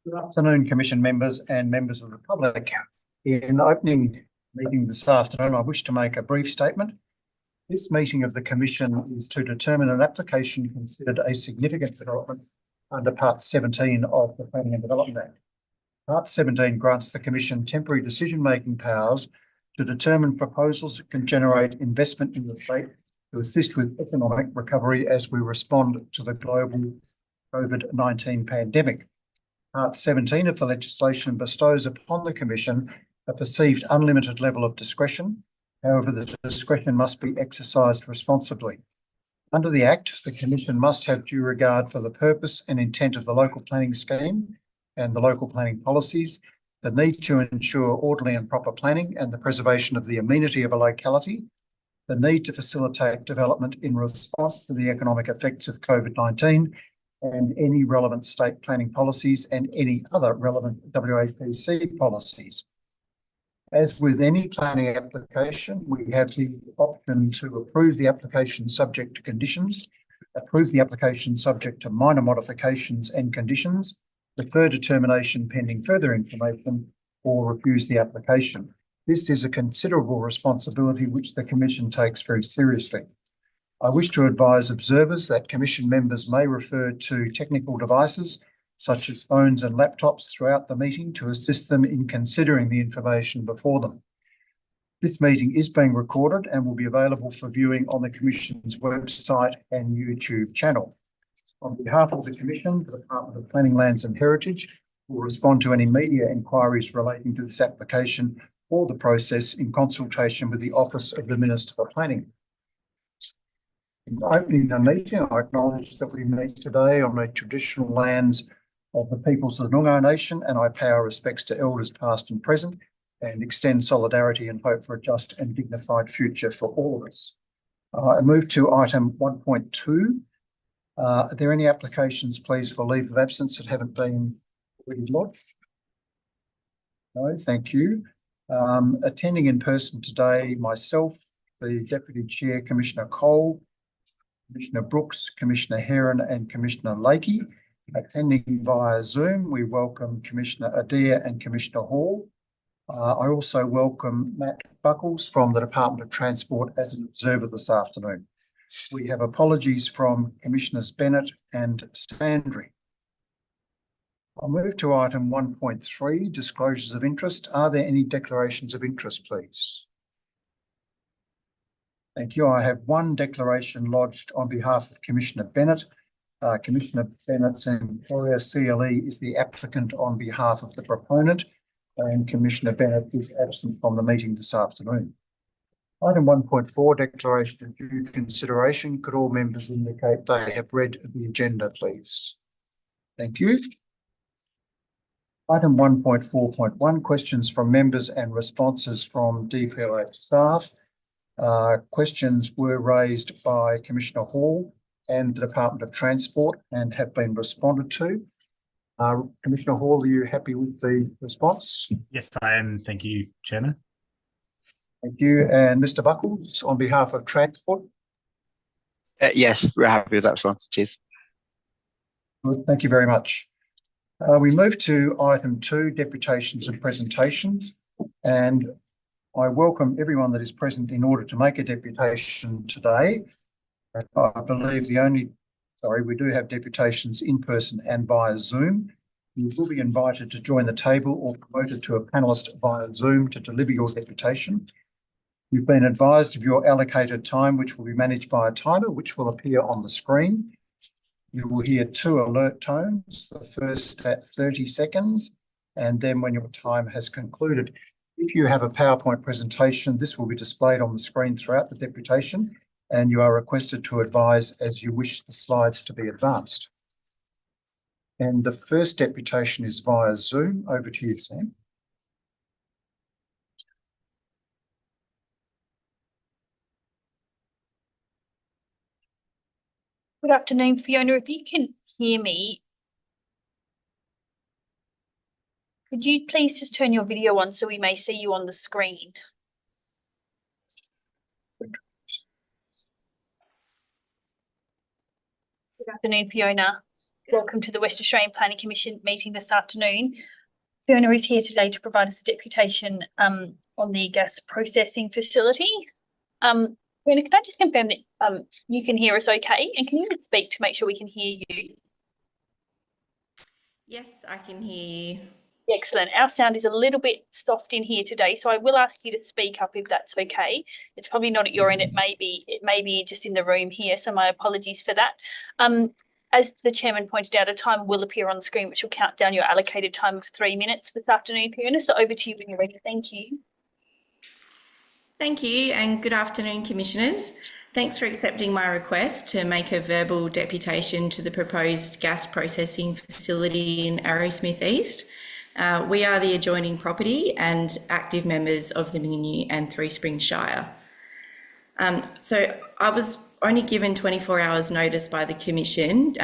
Good afternoon, Commission members and members of the public. In opening meeting this afternoon, I wish to make a brief statement. This meeting of the Commission is to determine an application considered a significant development under Part 17 of the Planning and Development Act. Part 17 grants the Commission temporary decision-making powers to determine proposals that can generate investment in the state to assist with economic recovery as we respond to the global COVID-19 pandemic. Part 17 of the legislation bestows upon the Commission a perceived unlimited level of discretion. However, the discretion must be exercised responsibly. Under the Act, the Commission must have due regard for the purpose and intent of the local planning scheme and the local planning policies, the need to ensure orderly and proper planning and the preservation of the amenity of a locality, the need to facilitate development in response to the economic effects of COVID-19, and any relevant state planning policies and any other relevant WAPC policies. As with any planning application, we have the option to approve the application subject to conditions, approve the application subject to minor modifications and conditions, defer determination pending further information, or refuse the application. This is a considerable responsibility which the Commission takes very seriously. I wish to advise observers that Commission members may refer to technical devices such as phones and laptops throughout the meeting to assist them in considering the information before them. This meeting is being recorded and will be available for viewing on the Commission's website and YouTube channel. On behalf of the Commission, the Department of Planning, Lands and Heritage will respond to any media inquiries relating to this application or the process in consultation with the Office of the Minister for Planning. In opening the meeting, I acknowledge that we meet today on the traditional lands of the peoples of the Noongar Nation, and I pay our respects to elders past and present and extend solidarity and hope for a just and dignified future for all of us. I move to item 1.2. Are there any applications, please, for leave of absence that haven't been already lodged? No, thank you. Attending in person today, myself, the Deputy Chair, Commissioner Cole, Commissioner Brooks, Commissioner Heron and Commissioner Lakey. Attending via Zoom, we welcome Commissioner Adair and Commissioner Hall. I also welcome Matt Buckles from the Department of Transport as an observer this afternoon. We have apologies from Commissioners Bennett and Sandry. I'll move to item 1.3, disclosures of interest. Are there any declarations of interest, please? Thank you. I have one declaration lodged on behalf of Commissioner Bennett. Commissioner Bennett's employer, CLE, is the applicant on behalf of the proponent, and Commissioner Bennett is absent from the meeting this afternoon. Item 1.4, declaration of due consideration. Could all members indicate they have read the agenda, please? Thank you. Item 1.4.1, questions from members and responses from DPLH staff. Questions were raised by Commissioner Hall and the Department of Transport and have been responded to. Commissioner Hall, are you happy with the response? Yes, I am. Thank you, Chairman. Thank you. And Mr. Buckles, on behalf of Transport? Yes, we're happy with that response. Cheers. Good. Thank you very much. We move to item 2, deputations and presentations. And I welcome everyone that is present in order to make a deputation today. I believe we do have deputations in person and via Zoom. You will be invited to join the table or promoted to a panellist via Zoom to deliver your deputation. You've been advised of your allocated time, which will be managed by a timer, which will appear on the screen. You will hear 2 alert tones, the first at 30 seconds, and then when your time has concluded. If you have a PowerPoint presentation, this will be displayed on the screen throughout the deputation, and you are requested to advise as you wish the slides to be advanced. And the first deputation is via Zoom. Over to you, Sam. Good afternoon, Fiona. If you can hear me, could you please just turn your video on so we may see you on the screen? Good afternoon, Fiona. Welcome to the West Australian Planning Commission meeting this afternoon. Fiona is here today to provide us a deputation on the gas processing facility. Fiona, can I just confirm that you can hear us okay? And can you speak to make sure we can hear you? Yes, I can hear you. Excellent. Our sound is a little bit soft in here today, so I will ask you to speak up if that's okay. It's probably not at your end. It may be just in the room here, so my apologies for that. As the chairman pointed out, a time will appear on the screen which will count down your allocated time of 3 minutes this afternoon, Fiona. So over to you when you're ready. Thank you. Thank you and good afternoon, Commissioners. Thanks for accepting my request to make a verbal deputation to the proposed gas processing facility in Arrowsmith East. We are the adjoining property and active members of the Minginoo and Three Springs Shire. So I was only given 24 hours notice by the Commission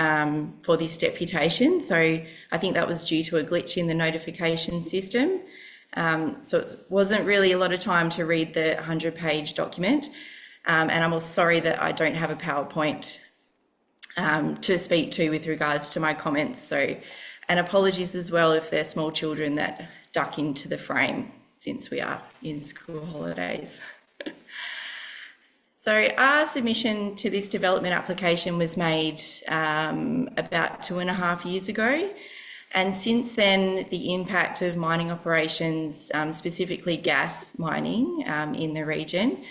for this deputation. So I think that was due to a glitch in the notification system. So it wasn't really a lot of time to read the 100-page document. And I'm also sorry that I don't have a PowerPoint to speak to with regards to my comments. And apologies as well if they're small children that duck into the frame since we are in school holidays. So our submission to this development application was made about 2.5 years ago. And since then, the impact of mining operations, specifically gas mining in the region,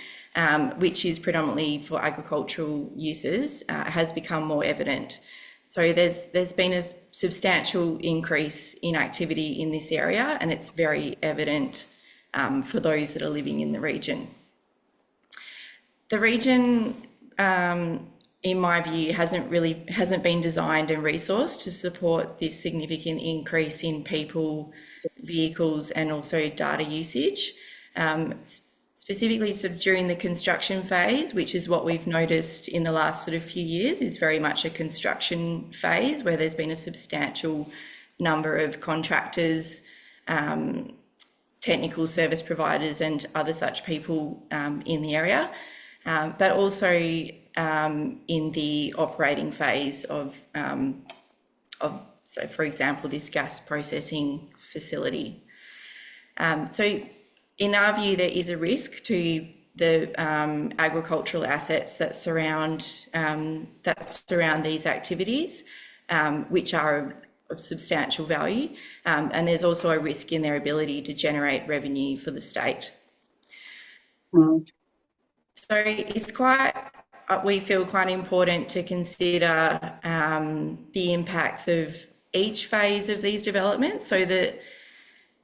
which is predominantly for agricultural uses, has become more evident. So there's been a substantial increase in activity in this area, and it's very evident for those that are living in the region. The region, in my view, hasn't been designed and resourced to support this significant increase in people, vehicles, and also data usage. Specifically during the construction phase, which is what we've noticed in the last sort of few years, is very much a construction phase where there's been a substantial number of contractors, technical service providers and other such people in the area, but also in the operating phase of so for example, this gas processing facility. So in our view, there is a risk to the agricultural assets that surround these activities, which are of substantial value, and there's also a risk in their ability to generate revenue for the state. So it's we feel quite important to consider the impacts of each phase of these developments, so that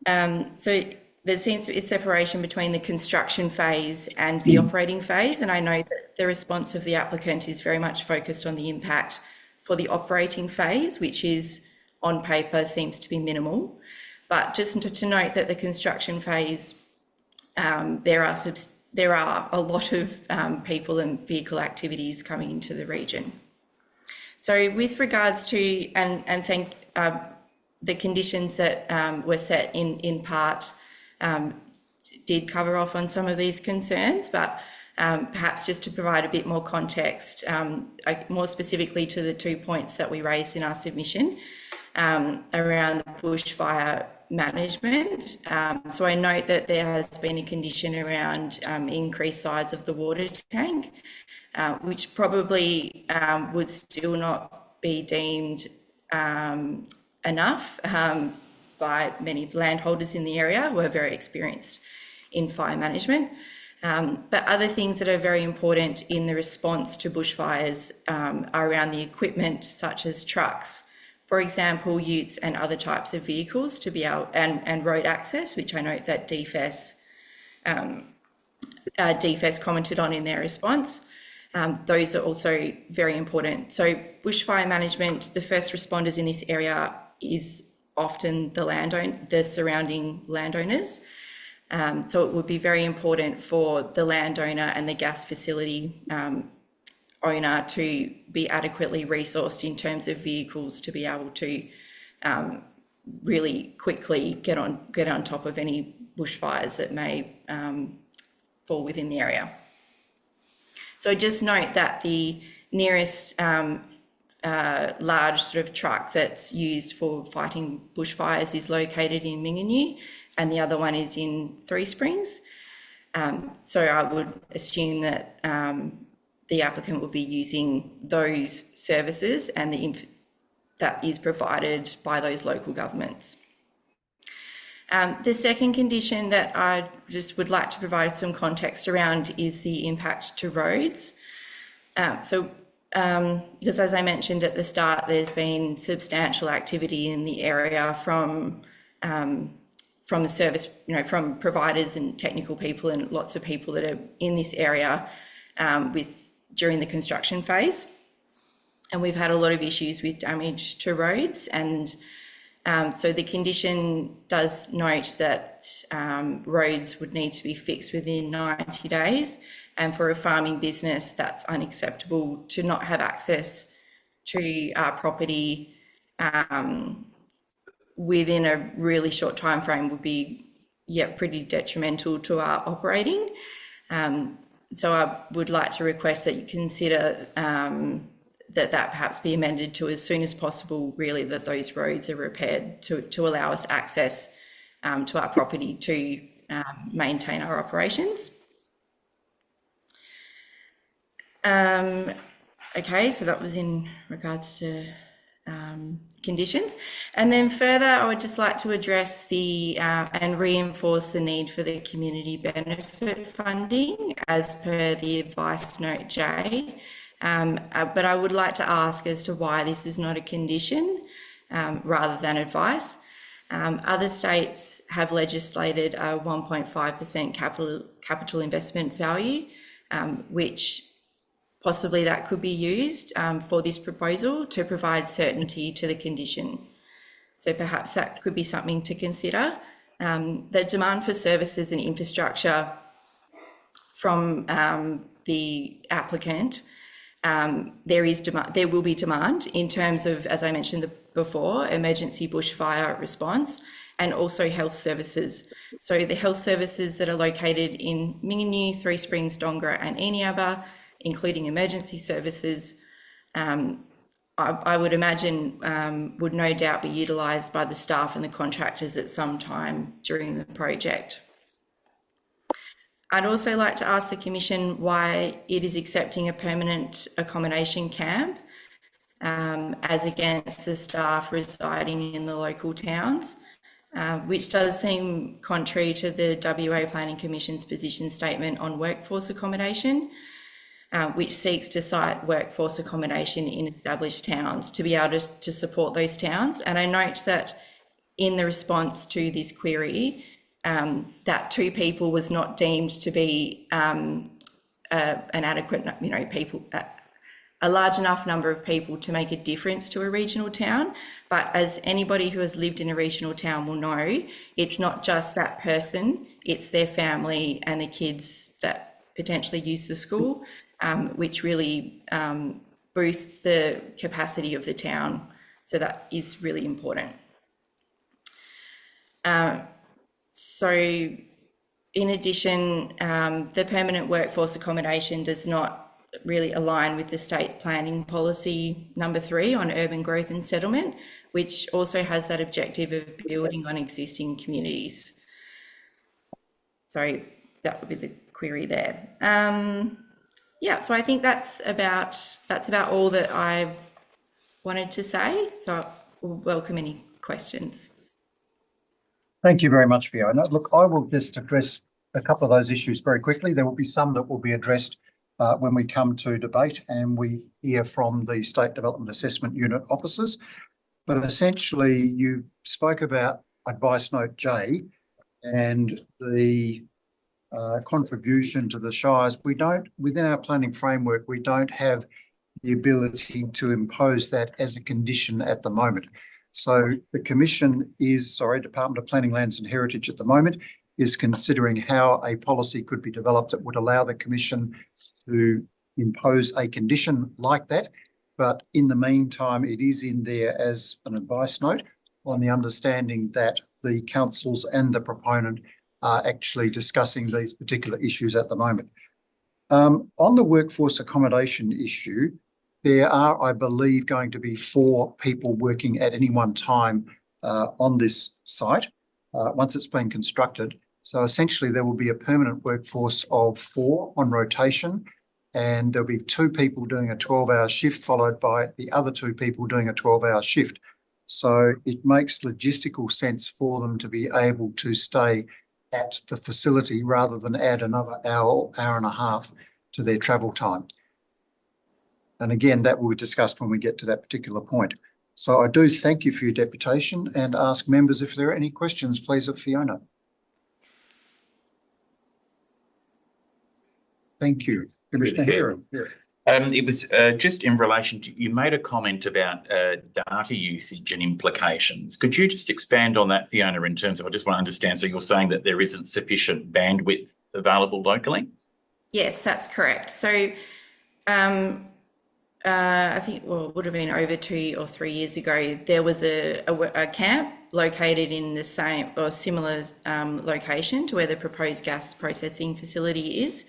there seems to be a separation between the construction phase and the operating phase. And I know that the response of the applicant is very much focused on the impact for the operating phase, which is on paper seems to be minimal. But just to note that the construction phase, there are a lot of people and vehicle activities coming into the region. So with regards to, and thank the conditions that were set in part, did cover off on some of these concerns, but perhaps just to provide a bit more context, more specifically to the 2 points that we raised in our submission around the bushfire management. So I note that there has been a condition around increased size of the water tank, which probably would still not be deemed enough by many landholders in the area who are very experienced in fire management. But other things that are very important in the response to bushfires are around the equipment, such as trucks, for example, utes and other types of vehicles to be able, and road access, which I note that DFS commented on in their response. Those are also very important. So bushfire management, the first responders in this area is often the surrounding landowners. So it would be very important for the landowner and the gas facility owner to be adequately resourced in terms of vehicles to be able to really quickly get on top of any bushfires that may fall within the area. So just note that the nearest large sort of truck that's used for fighting bushfires is located in Minganoo, and the other one is in Three Springs. So I would assume that the applicant will be using those services and that is provided by those local governments. The second condition that I just would like to provide some context around is the impact to roads. Because as I mentioned at the start, there's been substantial activity in the area from the service, from providers and technical people and lots of people that are in this area during the construction phase. And we've had a lot of issues with damage to roads, and so the condition does note that roads would need to be fixed within 90 days. And for a farming business, that's unacceptable to not have access to our property within a really short time frame would be, pretty detrimental to our operating. So I would like to request that you consider that perhaps be amended to as soon as possible, really, that those roads are repaired to allow us access to our property to maintain our operations. Okay, so that was in regards to conditions. And then further, I would just like to address and reinforce the need for the community benefit funding as per the advice note J. But I would like to ask as to why this is not a condition rather than advice. Other states have legislated a 1.5% capital investment value, which possibly that could be used for this proposal to provide certainty to the condition. So perhaps that could be something to consider. The demand for services and infrastructure from the applicant, there will be demand in terms of, as I mentioned before, emergency bushfire response and also health services. So the health services that are located in Minganoo, Three Springs, Dongara and Eneabba, including emergency services, I would imagine would no doubt be utilised by the staff and the contractors at some time during the project. I'd also like to ask the Commission why it is accepting a permanent accommodation camp as against the staff residing in the local towns, which does seem contrary to the WA Planning Commission's position statement on workforce accommodation, which seeks to cite workforce accommodation in established towns to be able to support those towns. And I note that in the response to this query, that 2 people was not deemed to be an adequate, a large enough number of people to make a difference to a regional town. But as anybody who has lived in a regional town will know, it's not just that person, it's their family and the kids that potentially use the school, which really boosts the capacity of the town. So that is really important. So in addition, the permanent workforce accommodation does not really align with the state planning policy number 3 on urban growth and settlement, which also has that objective of building on existing communities. So that would be the query there. So I think that's about all that I wanted to say. So I will welcome any questions. Thank you very much, Fiona. Look, I will just address a couple of those issues very quickly. There will be some that will be addressed when we come to debate and we hear from the State Development Assessment Unit officers. But essentially, you spoke about Advice Note J and the contribution to the shires. We don't, within our planning framework, we don't have the ability to impose that as a condition at the moment. So the Commission Department of Planning, Lands and Heritage at the moment is considering how a policy could be developed that would allow the Commission to impose a condition like that. But in the meantime, it is in there as an advice note on the understanding that the councils and the proponent are actually discussing these particular issues at the moment. On the workforce accommodation issue, There are, I believe, going to be 4 people working at any one time on this site once it's been constructed. So essentially there will be a permanent workforce of 4 on rotation, and there'll be 2 people doing a 12-hour shift followed by the other 2 people doing a 12-hour shift. So it makes logistical sense for them to be able to stay at the facility rather than add another hour, hour and a half to their travel time. And again, that will be discussed when we get to that particular point. So I do thank you for your deputation and ask members if there are any questions, please, of Fiona. Thank you. Commissioner Heron. It was just in relation to, you made a comment about data usage and implications. Could you just expand on that, Fiona, in terms of, I just want to understand, so you're saying that there isn't sufficient bandwidth available locally? Yes, that's correct. So I think, well, it would have been over 2 or 3 years ago, there was a camp located in the same or similar location to where the proposed gas processing facility is.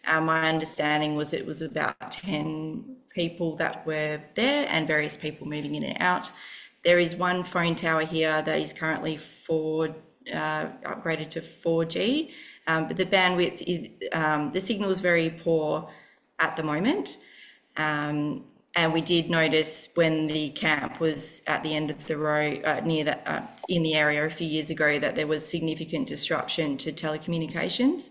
My understanding was it was about 10 people that were there and various people moving in and out. There is one phone tower here that is currently upgraded to 4G, but the bandwidth is, the signal is very poor at the moment. And we did notice when the camp was at the end of the road, near that, in the area a few years ago, that there was significant disruption to telecommunications.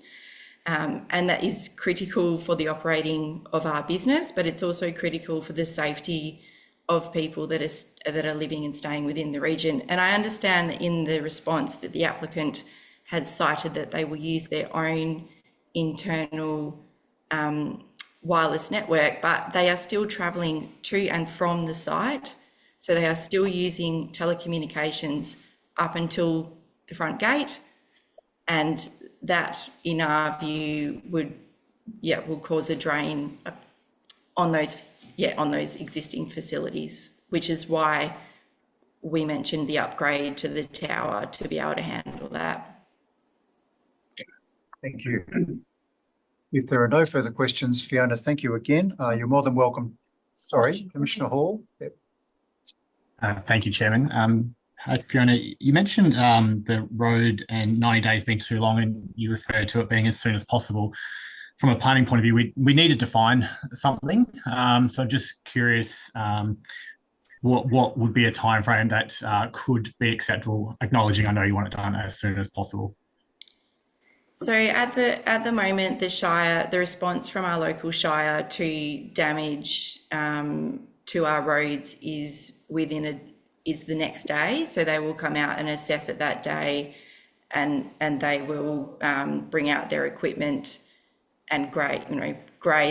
And that is critical for the operating of our business, but it's also critical for the safety of people that are living and staying within the region. And I understand that in the response that the applicant had cited that they will use their own internal wireless network, but they are still travelling to and from the site. So they are still using telecommunications up until the front gate, and that, in our view, will cause a drain on those existing facilities, which is why we mentioned the upgrade to the tower to be able to handle that. Thank you. If there are no further questions, Fiona, thank you again. You're more than welcome. Sorry, Commissioner Hall. Yep. Thank you, Chairman. Hi, Fiona, you mentioned the road and 90 days being too long, and you referred to it being as soon as possible. From a planning point of view, we need to define something. So I'm just curious, what would be a time frame that could be acceptable, acknowledging I know you want it done as soon as possible? So at the moment, the response from our local shire to damage to our roads is the next day. So they will come out and assess it that day, and they will bring out their equipment and grade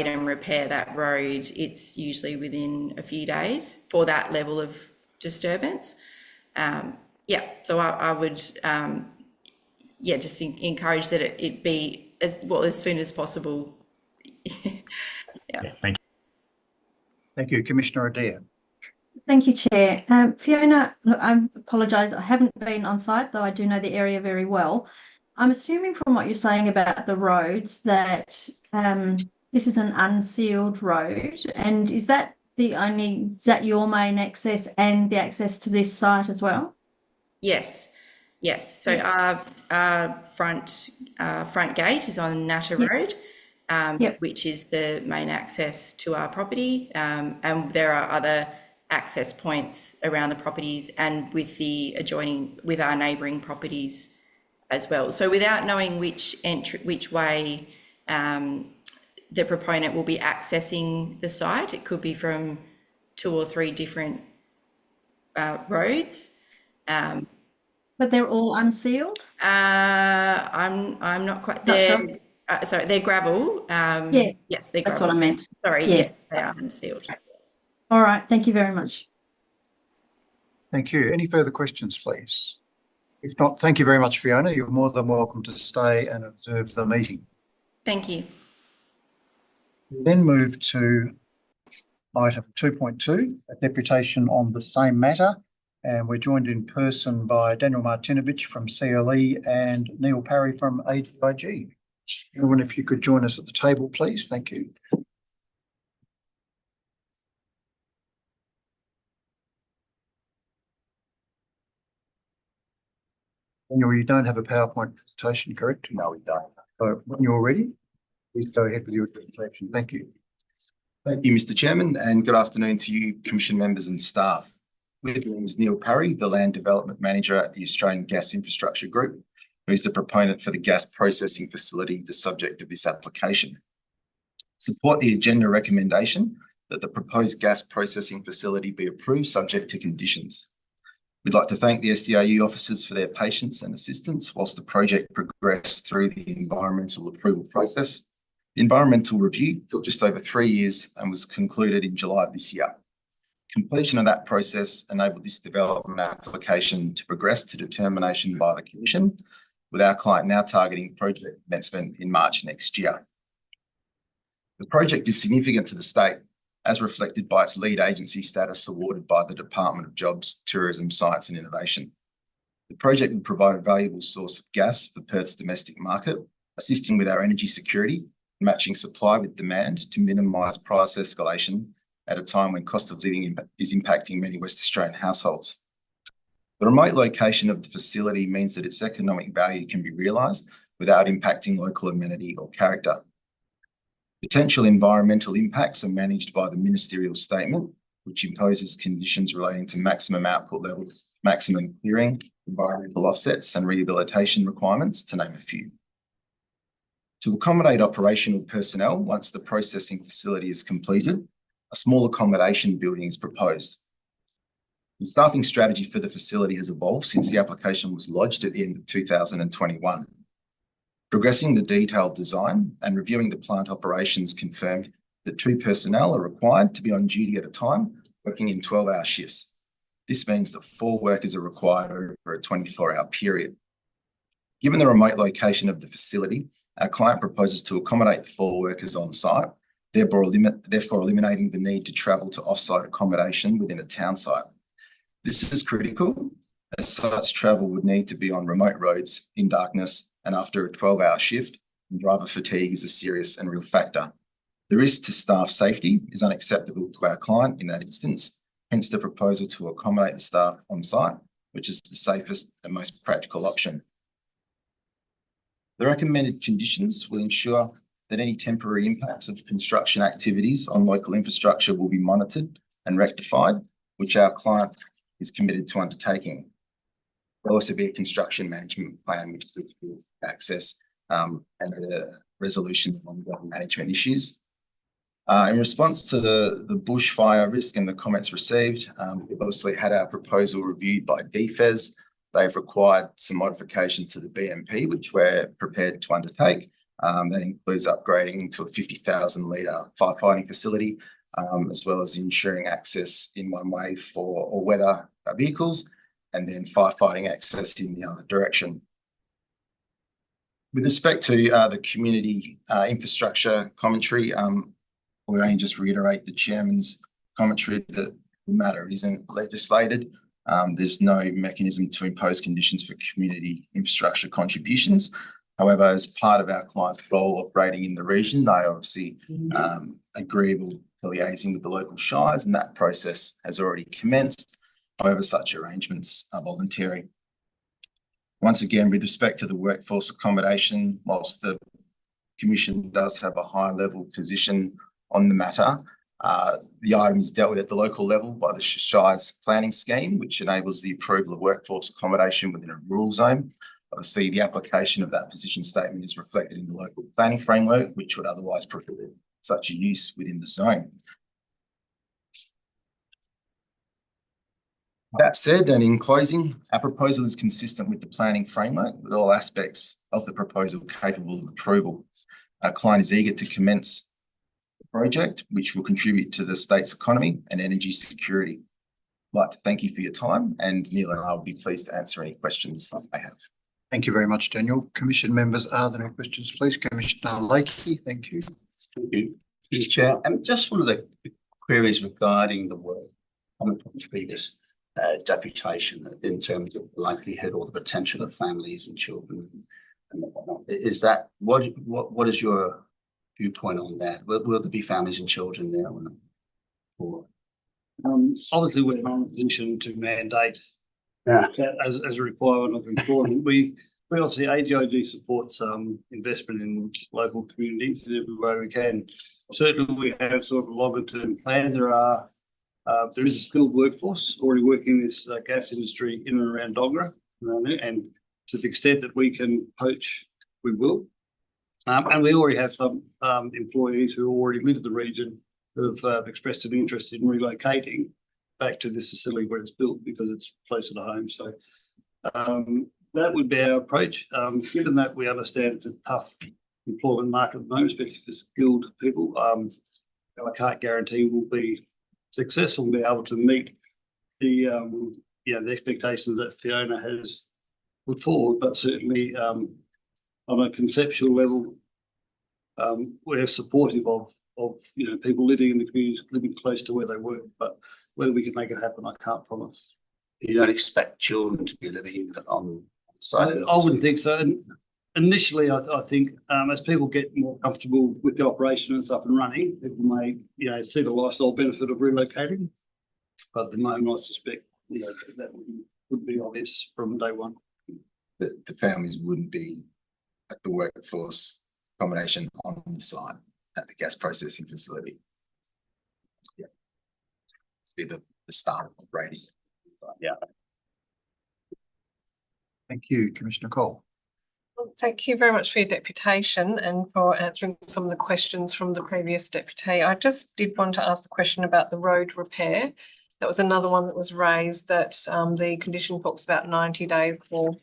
and repair that road. It's usually within a few days for that level of disturbance. So I would just encourage that it be as soon as possible. Yeah, thank you. Thank you, Commissioner Adair. Thank you, Chair. Fiona, look, I apologise. I haven't been on site, though I do know the area very well. I'm assuming from what you're saying about the roads that this is an unsealed road, and is that your main access and the access to this site as well? Yes. So our front gate is on Natta Road, which is the main access to our property, and there are other access points around the properties and with our neighbouring properties as well. So without knowing which way the proponent will be accessing the site, it could be from 2 or 3 different roads. But they're all unsealed? I'm not quite there. Sure. Sorry, they're gravel. Yes, they're gravel. That's what I meant. Sorry, yes, they are unsealed. Yes. All right, thank you very much. Thank you. Any further questions, please? If not, thank you very much, Fiona. You're more than welcome to stay and observe the meeting. Thank you. We then move to item 2.2, a deputation on the same matter. And we're joined in person by Daniel Martinovich from CLE and Neil Parry from ADIG. Everyone, if you could join us at the table, please. Thank you. Daniel, you don't have a PowerPoint presentation, correct? No, we don't. So when you're ready, please go ahead with your presentation. Thank you. Thank you, Mr. Chairman, and good afternoon to you, Commission members and staff. With me is Neil Parry, the Land Development Manager at the Australian Gas Infrastructure Group, who is the proponent for the gas processing facility, the subject of this application. Support the agenda recommendation that the proposed gas processing facility be approved subject to conditions. We'd like to thank the SDRU officers for their patience and assistance whilst the project progressed through the environmental approval process. The environmental review took just over 3 years and was concluded in July of this year. Completion of that process enabled this development application to progress to determination by the Commission, with our client now targeting project commencement in March next year. The project is significant to the state, as reflected by its lead agency status awarded by the Department of Jobs, Tourism, Science and Innovation. The project will provide a valuable source of gas for Perth's domestic market, assisting with our energy security, matching supply with demand to minimise price escalation at a time when cost of living is impacting many West Australian households. The remote location of the facility means that its economic value can be realised without impacting local amenity or character. Potential environmental impacts are managed by the ministerial statement, which imposes conditions relating to maximum output levels, maximum clearing, environmental offsets and rehabilitation requirements, to name a few. To accommodate operational personnel once the processing facility is completed, a small accommodation building is proposed. The staffing strategy for the facility has evolved since the application was lodged at the end of 2021. Progressing the detailed design and reviewing the plant operations confirmed that 2 personnel are required to be on duty at a time, working in 12-hour shifts. This means that 4 workers are required over a 24-hour period. Given the remote location of the facility, our client proposes to accommodate the 4 workers on site, therefore eliminating the need to travel to off-site accommodation within a town site. This is critical, as such travel would need to be on remote roads in darkness and after a 12-hour shift, and driver fatigue is a serious and real factor. The risk to staff safety is unacceptable to our client in that instance, hence the proposal to accommodate the staff on site, which is the safest and most practical option. The recommended conditions will ensure that any temporary impacts of construction activities on local infrastructure will be monitored and rectified, which our client is committed to undertaking. There'll also be a construction management plan which will access and the resolution of ongoing management issues. In response to the bushfire risk and the comments received, we've obviously had our proposal reviewed by DFES. They've required some modifications to the BMP, which we're prepared to undertake. That includes upgrading to a 50,000 litre firefighting facility, as well as ensuring access in one way for all weather vehicles, and then firefighting access in the other direction. With respect to the community infrastructure commentary, we only just reiterate the Chairman's commentary that the matter isn't legislated. There's no mechanism to impose conditions for community infrastructure contributions. However, as part of our client's role operating in the region, they are obviously agreeable to liaising with the local shires, and that process has already commenced. However, such arrangements are voluntary. Once again, with respect to the workforce accommodation, whilst the Commission does have a high level position on the matter, the item is dealt with at the local level by the Shire's planning scheme, which enables the approval of workforce accommodation within a rural zone. Obviously, the application of that position statement is reflected in the local planning framework, which would otherwise prohibit such a use within the zone. That said, and in closing, our proposal is consistent with the planning framework, with all aspects of the proposal capable of approval. Our client is eager to commence the project, which will contribute to the state's economy and energy security. I'd like to thank you for your time, and Neil and I will be pleased to answer any questions that you may have. Thank you very much, Daniel. Commission members, are there any questions, please? Commissioner Lakey, thank you. Thank you, Mr. Chair. Just one of the queries regarding the work on the previous deputation in terms of the likelihood or the potential of families and children and whatnot. Is that what is your viewpoint on that? Will there be families and children there or obviously we're not in a position to mandate as a requirement of employment. We obviously AGIG supports investment in local communities in every way we can. Certainly, we have sort of a longer term plan. There is a skilled workforce already working in this gas industry in and around Dongra, and to the extent that we can poach, we will. And we already have some employees who already live in the region who have expressed an interest in relocating back to this facility where it's built because it's closer to home. So that would be our approach. Given that we understand it's a tough employment market at the moment, especially for skilled people, I can't guarantee we'll be successful and be able to meet the the expectations that Fiona has put forward. But certainly on a conceptual level, we're supportive of people living in the community, living close to where they work. But whether we can make it happen, I can't promise. You don't expect children to be living on site? I wouldn't think so. And initially, I think as people get more comfortable with the operation and stuff and running, people may see the lifestyle benefit of relocating. But at the moment, I suspect that would be obvious from day one. The families wouldn't be at the workforce accommodation on the site at the gas processing facility. Yeah, to be the staff operating. Yeah. Thank you, Commissioner Cole. Well, thank you very much for your deputation and for answering some of the questions from the previous deputy. I just did want to ask the question about the road repair. That was another one that was raised, that the condition talks about 90 days for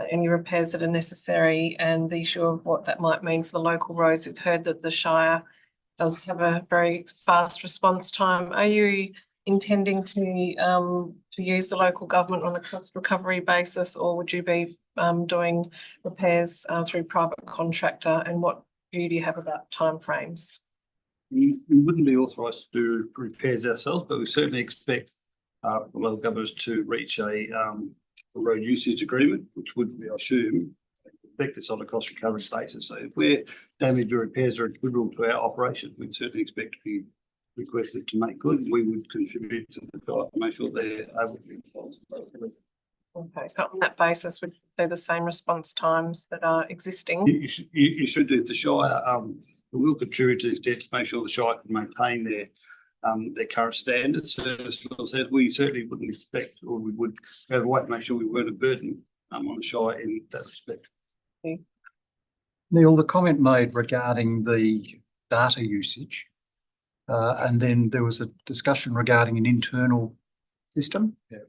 any repairs that are necessary, and the issue of what that might mean for the local roads. We've heard that the Shire does have a very fast response time. Are you intending to use the local government on a cost recovery basis, or would you be doing repairs through private contractor, and what view do you have about timeframes? We wouldn't be authorised to do repairs ourselves, but we certainly expect the local governments to reach a road usage agreement, which would, I assume, expect this on a cost recovery basis. So if we're damage or repairs are attributable to our operation, we'd certainly expect to be requested to make good. We would contribute to the guide to make sure they're able to be involved. Okay, so on that basis, would you say the same response times that are existing? You should do. The Shire will contribute to make sure the Shire can maintain their current standards. So we certainly wouldn't expect, or we would have a way to make sure we weren't a burden on the Shire in that respect. Neil, the comment made regarding the data usage, and then there was a discussion regarding an internal system. Yeah.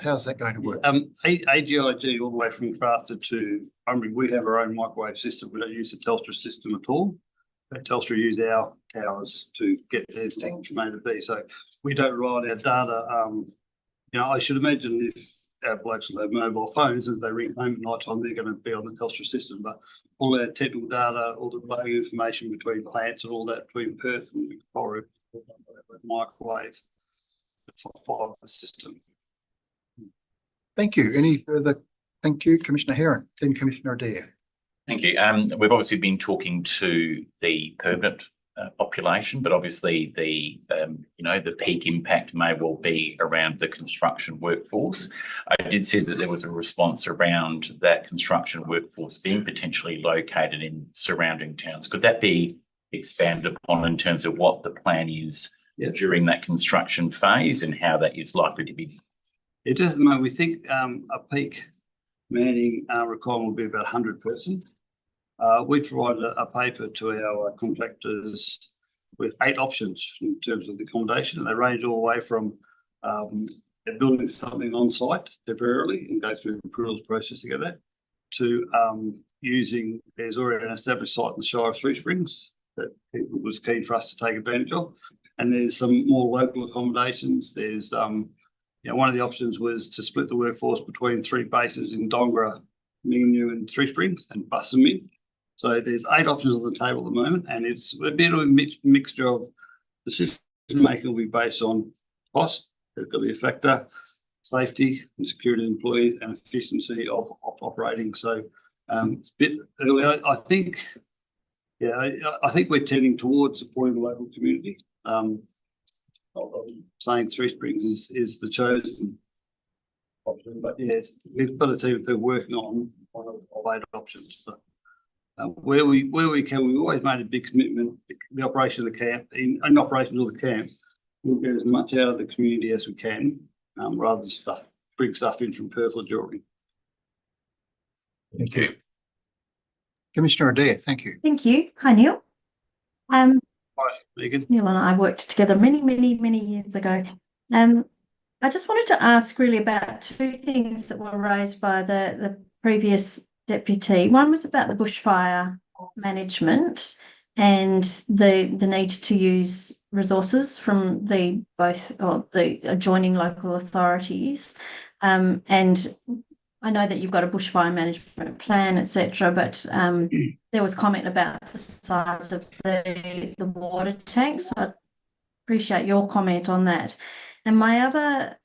How's that going to work? AGIG all the way from Crafted to Bunbury, we have our own microwave system. We don't use the Telstra system at all. But Telstra use our towers to get their things from A to B. So we don't rely on our data. I should imagine if our blokes will have mobile phones, as they ring home at night time, they're going to be on the Telstra system. But all our technical data, all the loading information between plants and all that between Perth and Victoria, microwave fibre system. Thank you. Any further? Thank you, Commissioner Heron. Then Commissioner Adair. Thank you. We've obviously been talking to the permanent population, but obviously the peak impact may well be around the construction workforce. I did see that there was a response around that construction workforce being potentially located in surrounding towns. Could that be expanded upon in terms of what the plan is during that construction phase and how that is likely to be? It does at the moment. We think a peak manning requirement will be about 100 persons. We provided a paper to our contractors with 8 options in terms of the accommodation. They range all the way from building something on site temporarily and go through the approvals process to get that, to using, there's already an established site in the Shire of Three Springs that people was keen for us to take advantage of. And there's some more local accommodations. There's one of the options was to split the workforce between 3 bases in Dongra, Mingu and Three Springs and bus them in. So there's 8 options on the table at the moment, and it's a bit of a mixture of decision making will be based on cost. There's got to be a factor, safety and security of employees, and efficiency of operating. So it's a bit early. I think we're tending towards supporting the local community. Saying Three Springs is the chosen option, but yes, we've got a team of people working on one of 8 options. So, where we can, we've always made a big commitment. The operation of the camp, in operation of the camp, we'll get as much out of the community as we can, rather than bring stuff in from Perth or Geordie. Thank you. Commissioner Adair, thank you. Thank you. Hi, Neil. Hi, Megan. Neil and I worked together many years ago. I just wanted to ask really about 2 things that were raised by the previous deputy. One was about the bushfire management and the need to use resources from the adjoining local authorities. And I know that you've got a bushfire management plan, etc., but there was comment about the size of the water tanks. I appreciate your comment on that. And my other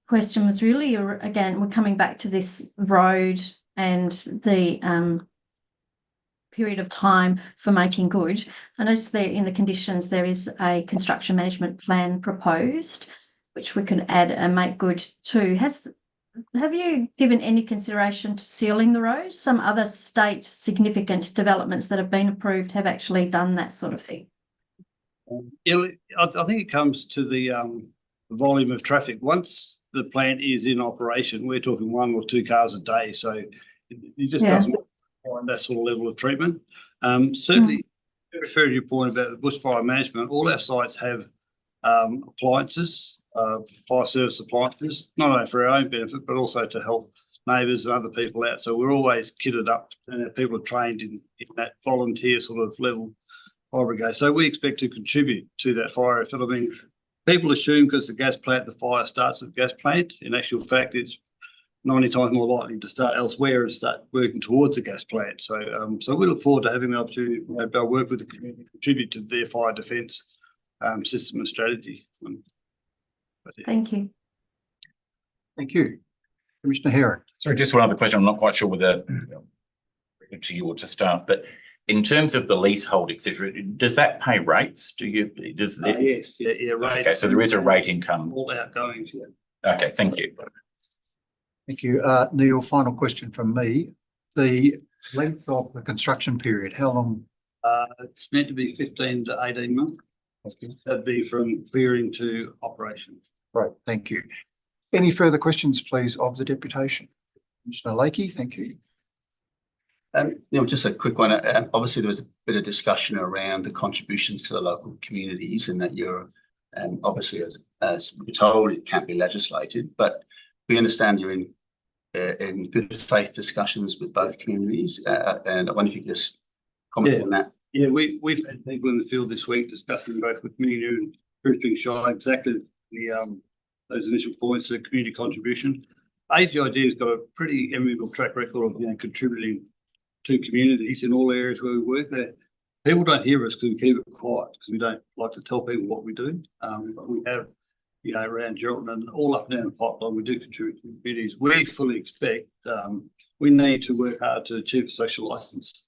question was really, again, we're coming back to this road and the period of time for making good. I noticed there in the conditions there is a construction management plan proposed, which we can add and make good to. Have you given any consideration to sealing the road? Some other state significant developments that have been approved have actually done that sort of thing. I think it comes to the volume of traffic. Once the plant is in operation, we're talking 1 or 2 cars a day, so it just doesn't find that sort of level of treatment. Certainly, referring to your point about the bushfire management, all our sites have appliances, fire service appliances, not only for our own benefit, but also to help neighbours and other people out. So we're always kitted up and our people are trained in that volunteer sort of level fire brigade. So we expect to contribute to that fire effort. I mean, people assume because the gas plant, the fire starts at the gas plant. In actual fact, it's 90 times more likely to start elsewhere and start working towards the gas plant. So, so we look forward to having the opportunity to work with the community, contribute to their fire defence system and strategy. Thank you. Thank you. Commissioner Herrick. Sorry, just one other question. I'm not quite sure whether to you or to staff, but in terms of the leasehold, etc., does that pay rates? Yes, rate. Okay, so there is a rate income. All outgoings, yeah. Okay, thank you. Thank you. Neil, final question from me. The length of the construction period, how long? It's meant to be 15 to 18 months. Okay. That'd be from clearing to operation. Right, thank you. Any further questions, please, of the deputation? Commissioner Lakey, thank you. Neil, just a quick one. Obviously, there was a bit of discussion around the contributions to the local communities, and that you're obviously, as we're told, it can't be legislated, but we understand you're in good faith discussions with both communities, and I wonder if you could just comment on that. Yeah, we've had people in the field this week discussing both with me and Brisbane Shire exactly those initial points of community contribution. AGID has got a pretty enviable track record of contributing to communities in all areas where we work. There, people don't hear us because we keep it quiet, because we don't like to tell people what we do. But we have, around Geraldton and all up and down the pipeline, we do contribute to communities. We fully expect we need to work hard to achieve a social licence.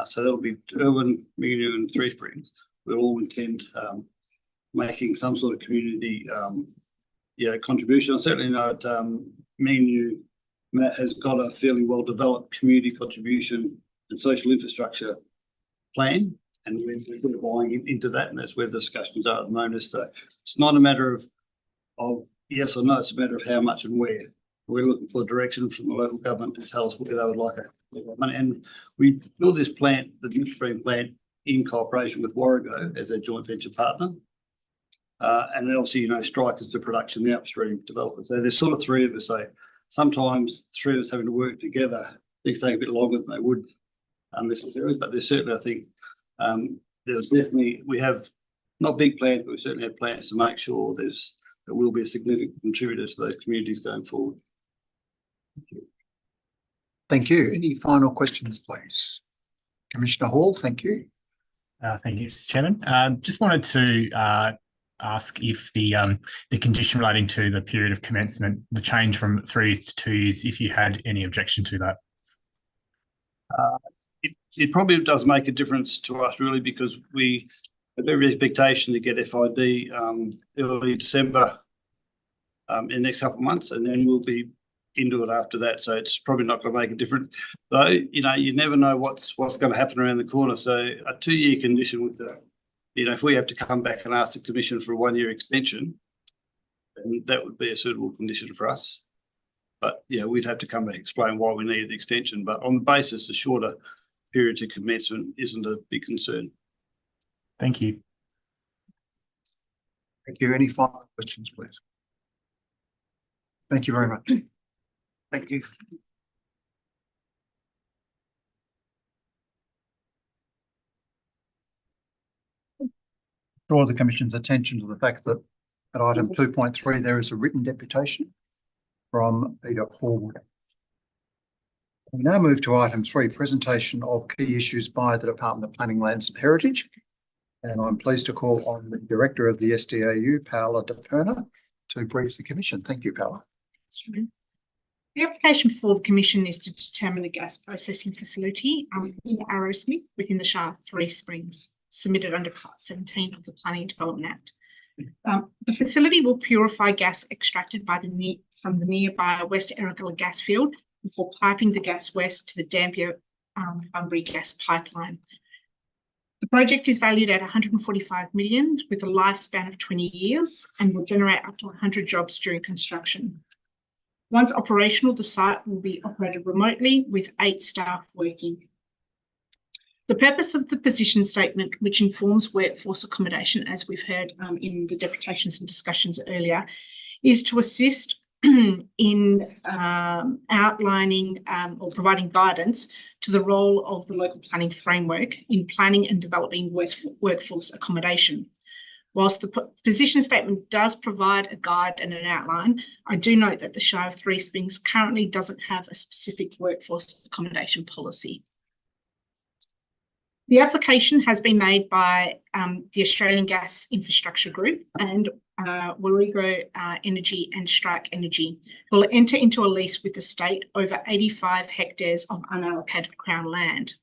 So that'll be Irwin, Minu and Three Springs. We'll all intend making some sort of community contribution. I certainly know that Minu, Matt, has got a fairly well developed community contribution and social infrastructure plan, and we're sort of buying into that, and that's where the discussions are at the moment. So it's not a matter of yes or no, it's a matter of how much and where. We're looking for direction from the local government to tell us where they would like it. And we built this plant, the midstream plant, in cooperation with Warrego as a joint venture partner. And then obviously, Strike is the production, the upstream developer. So there's sort of 3 of us. So sometimes 3 of us having to work together, things take a bit longer than they would necessarily, but there's certainly, I think, there's definitely, we have not big plans, but we certainly have plans to make sure there will be a significant contributor to those communities going forward. Thank you. Thank you. Any final questions, please? Commissioner Hall, thank you. Thank you, Mr. Chairman. Just wanted to ask if the condition relating to the period of commencement, the change from 3 years to 2 years, if you had any objection to that. It probably does make a difference to us, really, because we have every expectation to get FID early December in the next couple of months, and then we'll be into it after that. So it's probably not going to make a difference. Though, you know, you never know what's going to happen around the corner. So a 2-year condition with the, you know, if we have to come back and ask the Commission for a 1-year extension, then that would be a suitable condition for us. But yeah, we'd have to come back and explain why we needed the extension. But on the basis, a shorter period to commencement isn't a big concern. Thank you. Thank you. Any final questions, please? Thank you very much. Thank you. Draw the Commission's attention to the fact that at item 2.3, there is a written deputation from Peter Horwood. We now move to item 3, presentation of key issues by the Department of Planning, Lands and Heritage. And I'm pleased to call on the Director of the SDAU, Paola De Perna, to brief the Commission. Thank you, Paola. The application for the Commission is to determine a gas processing facility in Arrowsmith within the Shire of Three Springs, submitted under Part 17 of the Planning and Development Act. The facility will purify gas extracted from the nearby West Erregulla gas field before piping the gas west to the Dampier-Bunbury gas pipeline. The project is valued at $145 million with a lifespan of 20 years and will generate up to 100 jobs during construction. Once operational, the site will be operated remotely with 8 staff working. The purpose of the position statement, which informs workforce accommodation, as we've heard in the deputations and discussions earlier, is to assist in outlining or providing guidance to the role of the local planning framework in planning and developing workforce accommodation. Whilst the position statement does provide a guide and an outline, I do note that the Shire of Three Springs currently doesn't have a specific workforce accommodation policy. The application has been made by the Australian Gas Infrastructure Group and Warrego Energy and Strike Energy, who will enter into a lease with the state over 85 hectares of unallocated Crown land.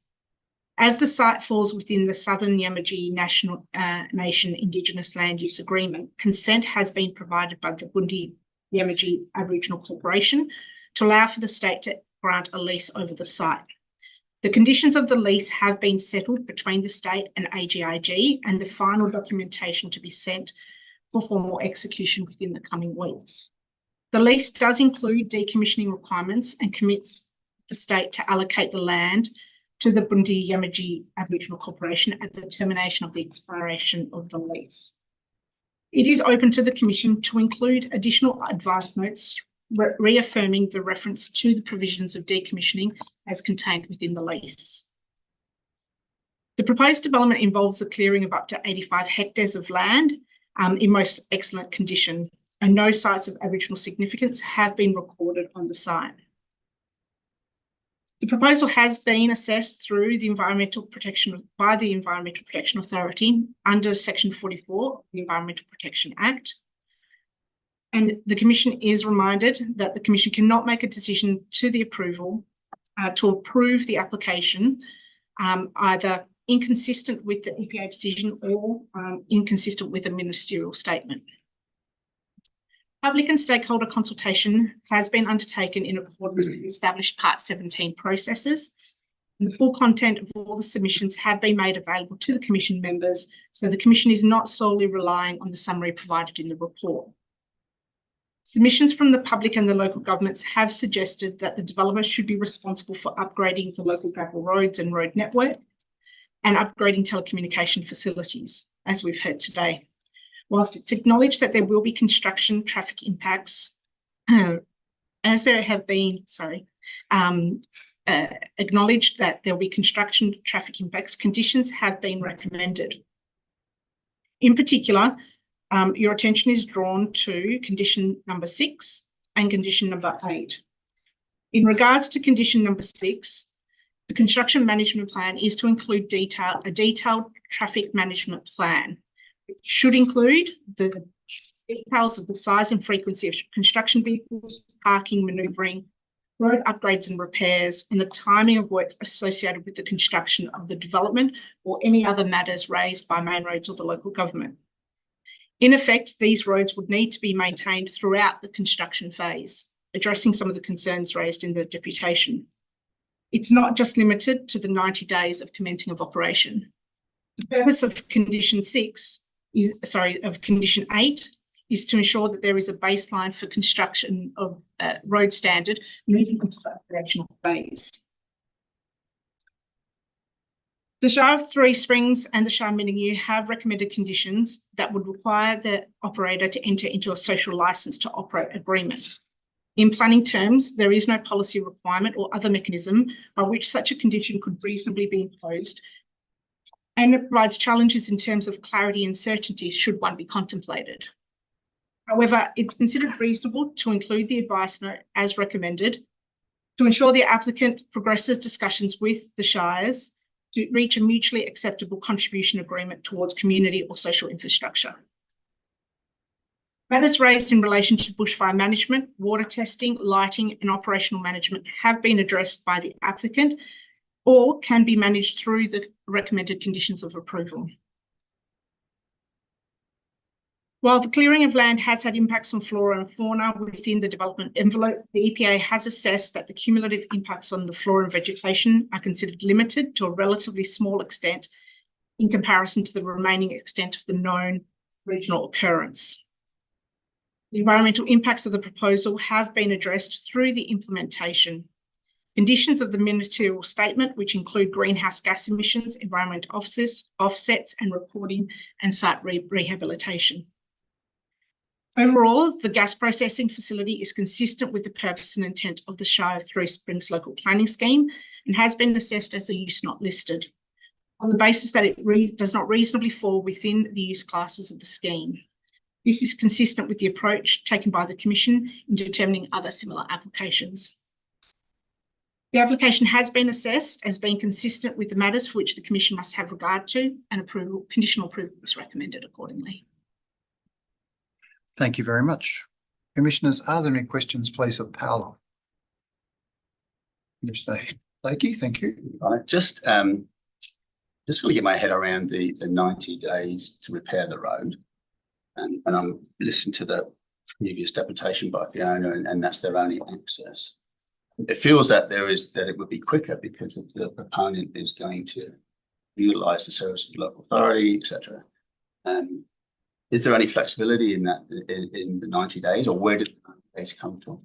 As the site falls within the Southern Yamatji Nation Indigenous Land Use Agreement, consent has been provided by the Bundi Yamatji Aboriginal Corporation to allow for the state to grant a lease over the site. The conditions of the lease have been settled between the state and AGIG, and the final documentation to be sent for formal execution within the coming weeks. The lease does include decommissioning requirements and commits the state to allocate the land to the Bundi Yamatji Aboriginal Corporation at the termination of the expiration of the lease. It is open to the Commission to include additional advice notes reaffirming the reference to the provisions of decommissioning as contained within the lease. The proposed development involves the clearing of up to 85 hectares of land in most excellent condition, and no sites of Aboriginal significance have been recorded on the site. The proposal has been assessed through the Environmental Protection Authority under Section 44 of the Environmental Protection Act. And the Commission is reminded that the Commission cannot make a decision to approve the application either inconsistent with the EPA decision or inconsistent with a ministerial statement. Public and stakeholder consultation has been undertaken in accordance with the established Part 17 processes. And the full content of all the submissions have been made available to the Commission members, so the Commission is not solely relying on the summary provided in the report. Submissions from the public and the local governments have suggested that the developer should be responsible for upgrading the local gravel roads and road network and upgrading telecommunication facilities, as we've heard today. Whilst it's acknowledged that there will be construction traffic impacts, acknowledged that there will be construction traffic impacts, conditions have been recommended. In particular, your attention is drawn to condition number 6 and condition number 8. In regards to condition number 6, the construction management plan is to include a detailed traffic management plan. It should include the details of the size and frequency of construction vehicles, parking, manoeuvring, road upgrades and repairs, and the timing of works associated with the construction of the development or any other matters raised by Main Roads or the local government. In effect, these roads would need to be maintained throughout the construction phase, addressing some of the concerns raised in the deputation. It's not just limited to the 90 days of commencing of operation. The purpose of condition 8 is to ensure that there is a baseline for construction of road standard moving into that operational phase. The Shire of Three Springs and the Shire of Minningu have recommended conditions that would require the operator to enter into a social licence to operate agreement. In planning terms, there is no policy requirement or other mechanism by which such a condition could reasonably be imposed, and it provides challenges in terms of clarity and certainty should one be contemplated. However, it's considered reasonable to include the advice note as recommended to ensure the applicant progresses discussions with the shires to reach a mutually acceptable contribution agreement towards community or social infrastructure. Matters raised in relation to bushfire management, water testing, lighting and operational management have been addressed by the applicant or can be managed through the recommended conditions of approval. While the clearing of land has had impacts on flora and fauna within the development envelope, the EPA has assessed that the cumulative impacts on the flora and vegetation are considered limited to a relatively small extent in comparison to the remaining extent of the known regional occurrence. The environmental impacts of the proposal have been addressed through the implementation. Conditions of the ministerial statement, which include greenhouse gas emissions, environment offsets and reporting and site rehabilitation. Overall, the gas processing facility is consistent with the purpose and intent of the Shire of Three Springs local planning scheme and has been assessed as a use not listed on the basis that it does not reasonably fall within the use classes of the scheme. This is consistent with the approach taken by the Commission in determining other similar applications. The application has been assessed as being consistent with the matters for which the Commission must have regard to, and conditional approval is recommended accordingly. Thank you very much. Commissioners, are there any questions, please, of Paolo? Commissioner Blakey, thank you. Just want to get my head around the 90 days to repair the road. And I'm listening to the previous deputation by Fiona, and that's their only access. It feels that it would be quicker because if the proponent is going to utilise the service of the local authority, etc. Is there any flexibility in that in the 90 days, or where did the 90 days come from?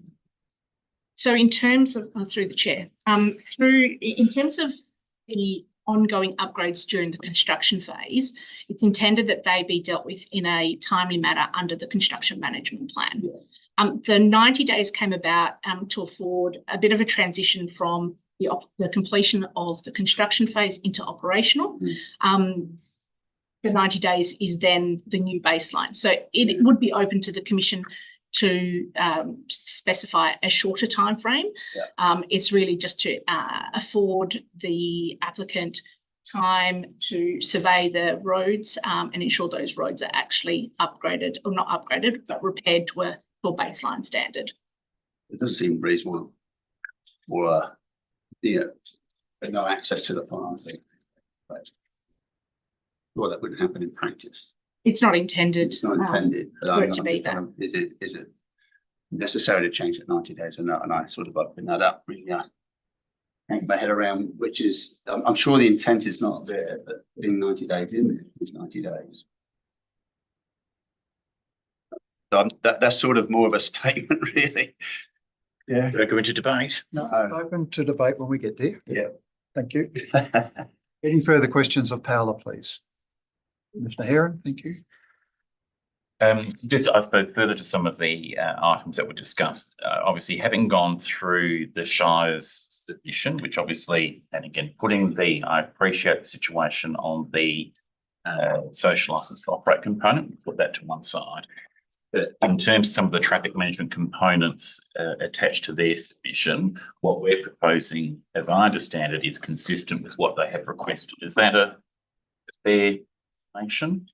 So in terms of, through the chair, in terms of the ongoing upgrades during the construction phase, it's intended that they be dealt with in a timely manner under the construction management plan. Yeah. The 90 days came about to afford a bit of a transition from the completion of the construction phase into operational. The 90 days is then the new baseline. So it would be open to the Commission to specify a shorter time frame. Yeah. It's really just to afford the applicant time to survey the roads and ensure those roads are actually upgraded, or not upgraded, but repaired to a full baseline standard. It doesn't seem reasonable for no access to the financing. Well, that wouldn't happen in practice. It's not intended. It's not intended. For it to be that. Is it necessary to change it 90 days or not? And I sort of opened that up, really. Hang my head around, which is, I'm sure the intent is not there, but putting 90 days in there is 90 days. So that's sort of more of a statement, really. Yeah. Do I go into debate? No, it's open to debate when we get there. Yeah. Thank you. Any further questions of Paolo, please? Commissioner Heron, thank you. Just, I suppose, further to some of the items that were discussed, obviously having gone through the Shire's submission, which obviously, and again, I appreciate the situation on the social licence to operate component, put that to one side. But in terms of some of the traffic management components attached to their submission, what we're proposing, as I understand it, is consistent with what they have requested. Is that a fair explanation?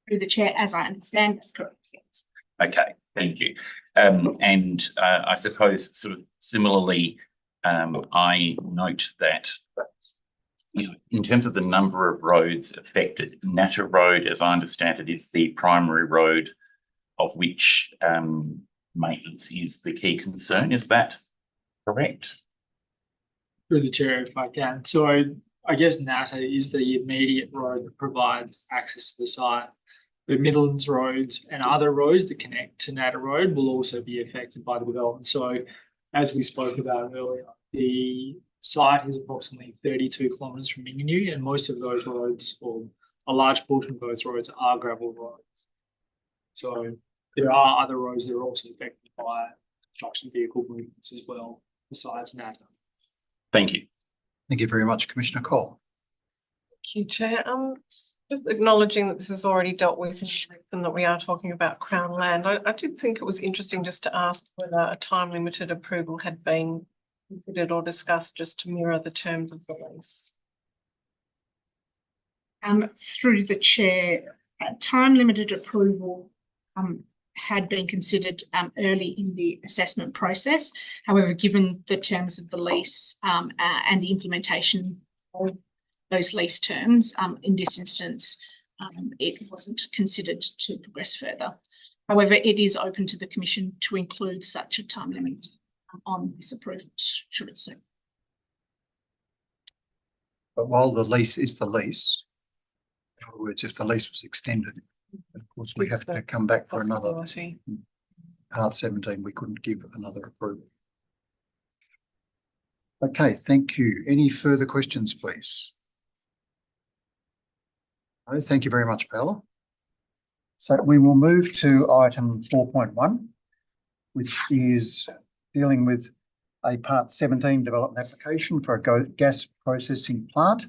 Through the chair, as I understand, that's correct, yes. Okay, thank you. And I suppose sort of similarly, I note that in terms of the number of roads affected, Natta Road, as I understand it, is the primary road of which maintenance is the key concern. Is that correct? Through the chair, if I can. So I guess Natta is the immediate road that provides access to the site. The Midlands roads and other roads that connect to Natta Road will also be affected by the development. So as we spoke about earlier, the site is approximately 32 kilometres from Minganoo, and most of those roads, or a large portion of those roads, are gravel roads. So there are other roads that are also affected by construction vehicle movements as well, besides Natta. Thank you. Thank you very much, Commissioner Cole. Thank you, Chair. Just acknowledging that this is already dealt with and that we are talking about Crown land. I did think it was interesting just to ask whether a time limited approval had been considered or discussed just to mirror the terms of the lease. Through the chair, time limited approval had been considered early in the assessment process. However, given the terms of the lease and the implementation of those lease terms, in this instance, it wasn't considered to progress further. However, it is open to the Commission to include such a time limit on this approval, should it so. But while the lease is the lease, in other words, if the lease was extended, of course, we have to come back for another Part 17. We couldn't give another approval. Okay, thank you. Any further questions, please? No, thank you very much, Paola. So we will move to item 4.1, which is dealing with a Part 17 development application for a gas processing plant,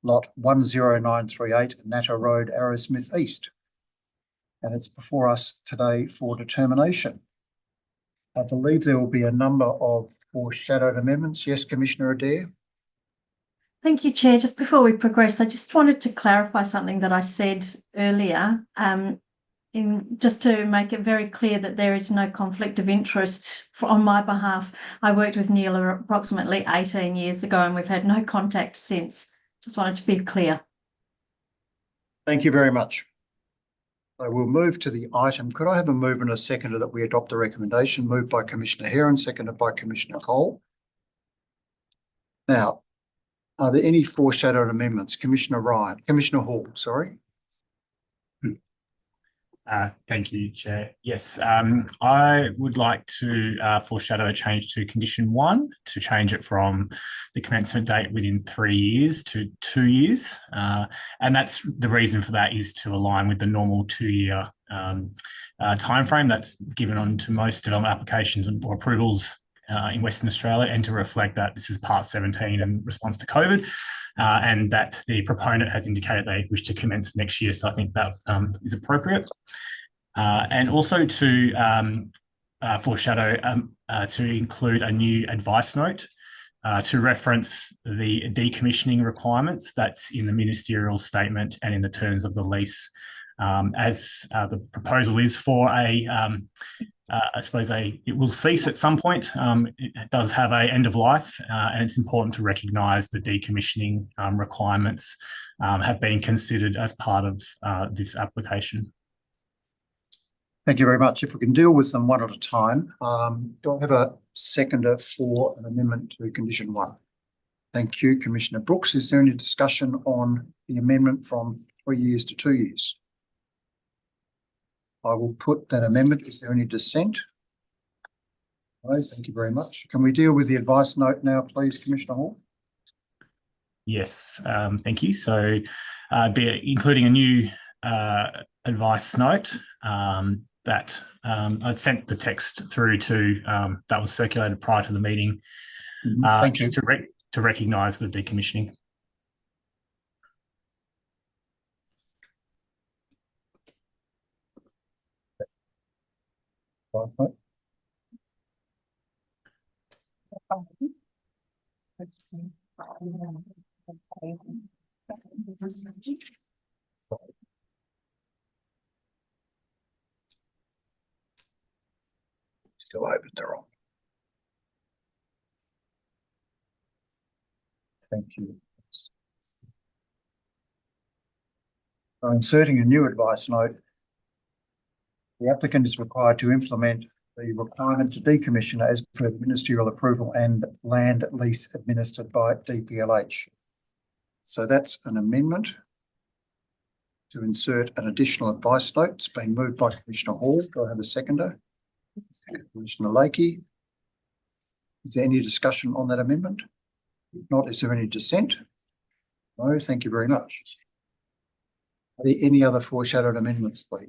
lot 10938, Natta Road, Arrowsmith East. And it's before us today for determination. I believe there will be a number of foreshadowed amendments. Yes, Commissioner Adair? Thank you, Chair. Just before we progress, I just wanted to clarify something that I said earlier, just to make it very clear that there is no conflict of interest on my behalf. I worked with Neil approximately 18 years ago and we've had no contact since. Just wanted to be clear. Thank you very much. I will move to the item. Could I have a move and a seconder that we adopt the recommendation? Moved by Commissioner Heron, seconded by Commissioner Cole. Now, are there any foreshadowed amendments? Commissioner Hall, sorry. Thank you, Chair. Yes, I would like to foreshadow a change to condition 1 to change it from the commencement date within 3 years to 2 years. And that's the reason for that is to align with the normal 2-year timeframe that's given on to most development applications or approvals in Western Australia, and to reflect that this is Part 17 in response to COVID. And that the proponent has indicated they wish to commence next year. So I think that is appropriate. And also to foreshadow to include a new advice note to reference the decommissioning requirements that's in the ministerial statement and in the terms of the lease. As the proposal is for I suppose it will cease at some point. It does have an end of life, and it's important to recognise the decommissioning requirements have been considered as part of this application. Thank you very much. If we can deal with them one at a time, do I have a seconder for an amendment to condition 1? Thank you, Commissioner Brooks. Is there any discussion on the amendment from 3 years to 2 years? I will put that amendment. Is there any dissent? No, thank you very much. Can we deal with the advice note now, please, Commissioner Hall? Yes, thank you. So including a new advice note that I'd sent the text through to that was circulated prior to the meeting. Thank you. To recognise the decommissioning. Still open, they're on. Thank you. By inserting a new advice note, the applicant is required to implement the requirement to decommission as per ministerial approval and land lease administered by DPLH. So that's an amendment to insert an additional advice note. It's been moved by Commissioner Hall. Do I have a seconder? Commissioner Lakey. Is there any discussion on that amendment? If not, is there any dissent? No, thank you very much. Are there any other foreshadowed amendments, please?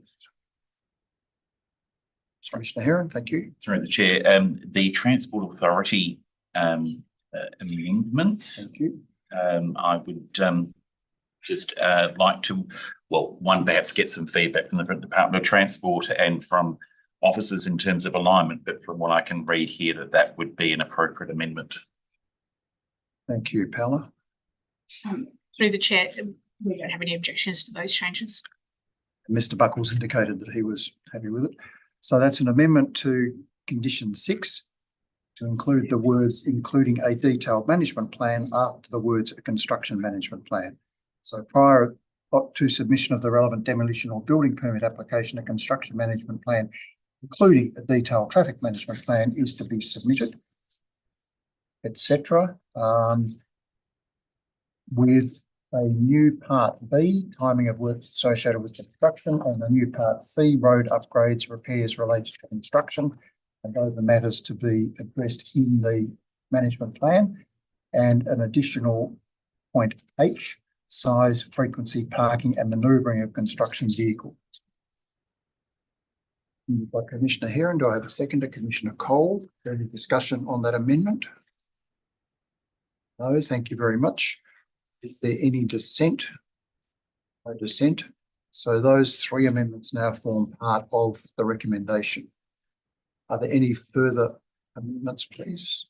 Commissioner Heron, thank you. Through the chair, the Transport Authority amendments. Thank you. I would just like to, well, one, perhaps get some feedback from the Department of Transport and from officers in terms of alignment, but from what I can read here, that would be an appropriate amendment. Thank you, Paula. Through the chair, we don't have any objections to those changes. Mr. Buckles indicated that he was happy with it. So that's an amendment to condition 6 to include the words including a detailed management plan after the words a construction management plan. So prior to submission of the relevant demolition or building permit application, a construction management plan, including a detailed traffic management plan, is to be submitted, etc. With a new part B, timing of works associated with construction, and the new part C, road upgrades, repairs related to construction. And those are matters to be addressed in the management plan. And an additional point H, size, frequency, parking and manoeuvring of construction vehicles. By Commissioner Heron, do I have a seconder? Commissioner Cole, any discussion on that amendment? No, thank you very much. Is there any dissent? No dissent. So those 3 amendments now form part of the recommendation. Are there any further amendments, please?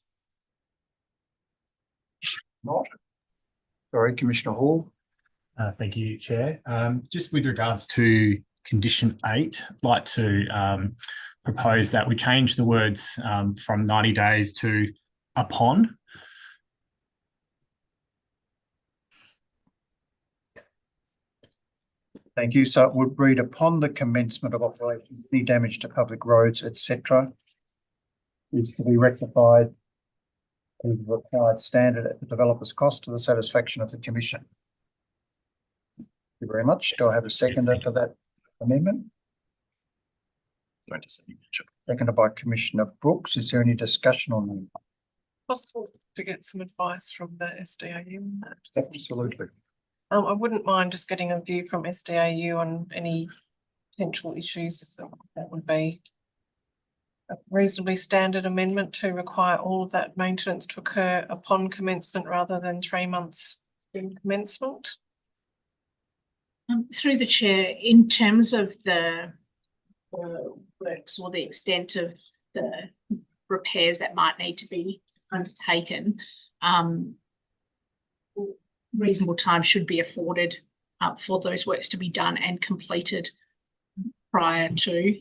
Not. Sorry, Commissioner Hall. Thank you, Chair. Just with regards to condition 8, I'd like to propose that we change the words from 90 days to upon. Thank you. So it would read upon the commencement of operations, any damage to public roads, etc., is to be rectified to the required standard at the developer's cost to the satisfaction of the Commission. Thank you very much. Do I have a seconder for that amendment? Seconded by Commissioner Brooks. Is there any discussion on that? Possible to get some advice from the SDAU on that? Absolutely. I wouldn't mind just getting a view from SDAU on any potential issues. That would be a reasonably standard amendment to require all of that maintenance to occur upon commencement rather than 3 months in commencement. Through the chair, in terms of the works or the extent of the repairs that might need to be undertaken, reasonable time should be afforded for those works to be done and completed prior to.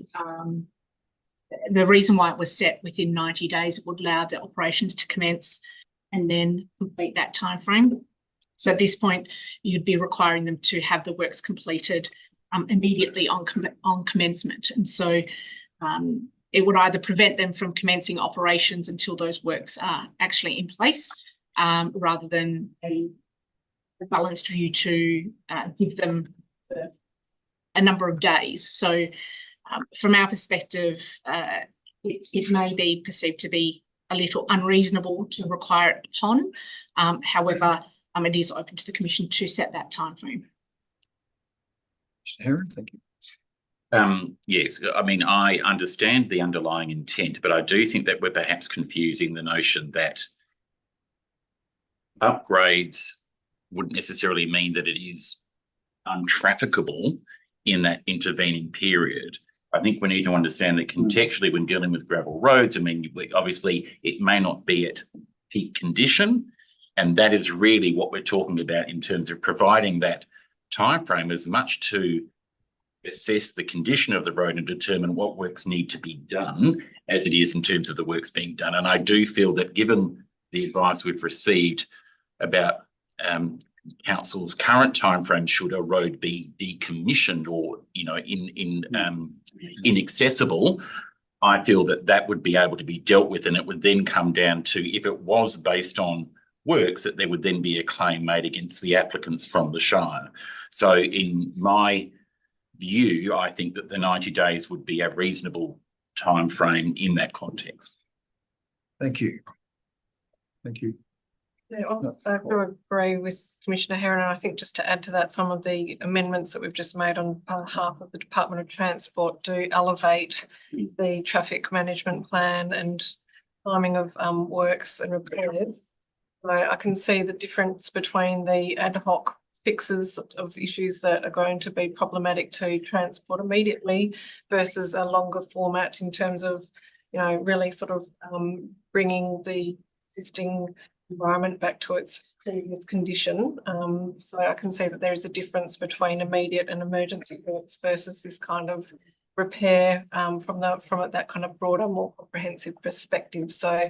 The reason why it was set within 90 days, it would allow the operations to commence and then complete that time frame. So at this point, you'd be requiring them to have the works completed immediately on commencement. And so it would either prevent them from commencing operations until those works are actually in place, rather than a balanced view to give them a number of days. So from our perspective, it may be perceived to be a little unreasonable to require it upon. However, it is open to the Commission to set that time frame. Mr. Heron, thank you. Yes, I mean, I understand the underlying intent, but I do think that we're perhaps confusing the notion that upgrades wouldn't necessarily mean that it is untrafficable in that intervening period. I think we need to understand that contextually when dealing with gravel roads, I mean, obviously it may not be at peak condition, and that is really what we're talking about in terms of providing that timeframe as much to assess the condition of the road and determine what works need to be done as it is in terms of the works being done. And I do feel that given the advice we've received about council's current timeframe should a road be decommissioned or, you know, inaccessible, I feel that that would be able to be dealt with, and it would then come down to, if it was based on works, that there would then be a claim made against the applicants from the Shire. So in my view, I think that the 90 days would be a reasonable timeframe in that context. Thank you. Thank you. Yeah, I do agree with Commissioner Heron, and I think just to add to that, some of the amendments that we've just made on behalf of the Department of Transport do elevate the traffic management plan and timing of works and repairs. So I can see the difference between the ad hoc fixes of issues that are going to be problematic to transport immediately versus a longer format in terms of, you know, really sort of bringing the existing environment back to its previous condition. So I can see that there is a difference between immediate and emergency works versus this kind of repair from that kind of broader, more comprehensive perspective. So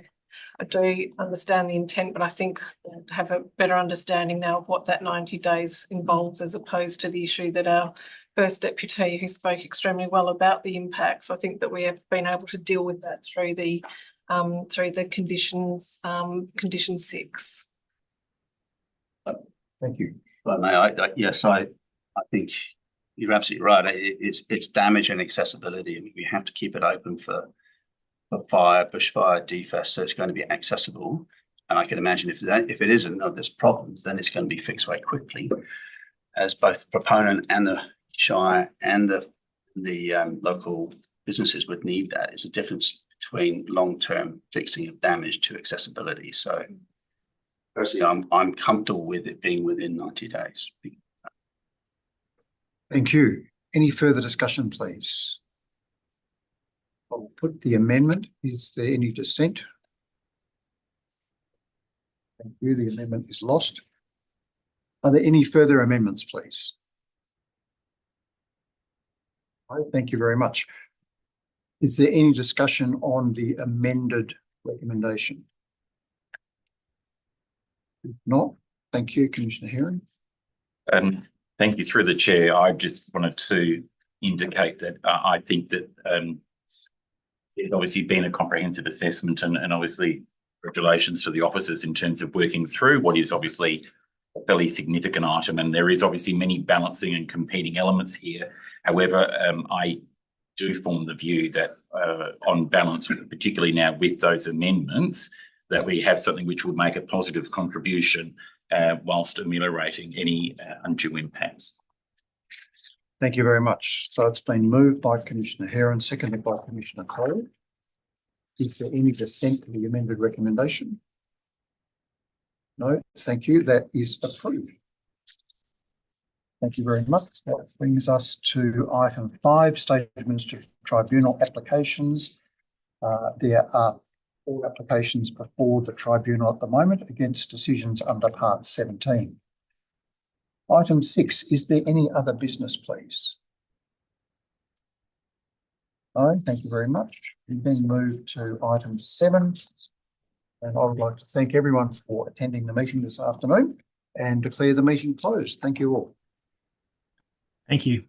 I do understand the intent, but I think to have a better understanding now of what that 90 days involves, as opposed to the issue that our first deputy, who spoke extremely well about the impacts, I think that we have been able to deal with that through the conditions, condition 6. Thank you. Well, yes, I think you're absolutely right. It's damage and accessibility, and we have to keep it open for fire, bushfire, DFAS, so it's going to be accessible. And I can imagine if it isn't, or there's problems, then it's going to be fixed very quickly, as both the proponent and the Shire and the local businesses would need that. It's a difference between long-term fixing of damage to accessibility. So personally, I'm comfortable with it being within 90 days. Thank you. Any further discussion, please? I'll put the amendment. Is there any dissent? Thank you. The amendment is lost. Are there any further amendments, please? All right, thank you very much. Is there any discussion on the amended recommendation? If not, thank you, Commissioner Heron. Thank you. Through the chair, I just wanted to indicate that I think that there's obviously been a comprehensive assessment, and obviously congratulations to the officers in terms of working through what is obviously a fairly significant item, and there is obviously many balancing and competing elements here. However, I do form the view that on balance, particularly now with those amendments, that we have something which will make a positive contribution whilst ameliorating any undue impacts. Thank you very much. So it's been moved by Commissioner Heron, seconded by Commissioner Cole. Is there any dissent to the amended recommendation? No, thank you. That is approved. Thank you very much. That brings us to item 5, State Administrative Tribunal applications. There are 4 applications before the tribunal at the moment against decisions under Part 17. Item 6, is there any other business, please? No, thank you very much. We then move to item 7. And I would like to thank everyone for attending the meeting this afternoon and declare the meeting closed. Thank you all. Thank you.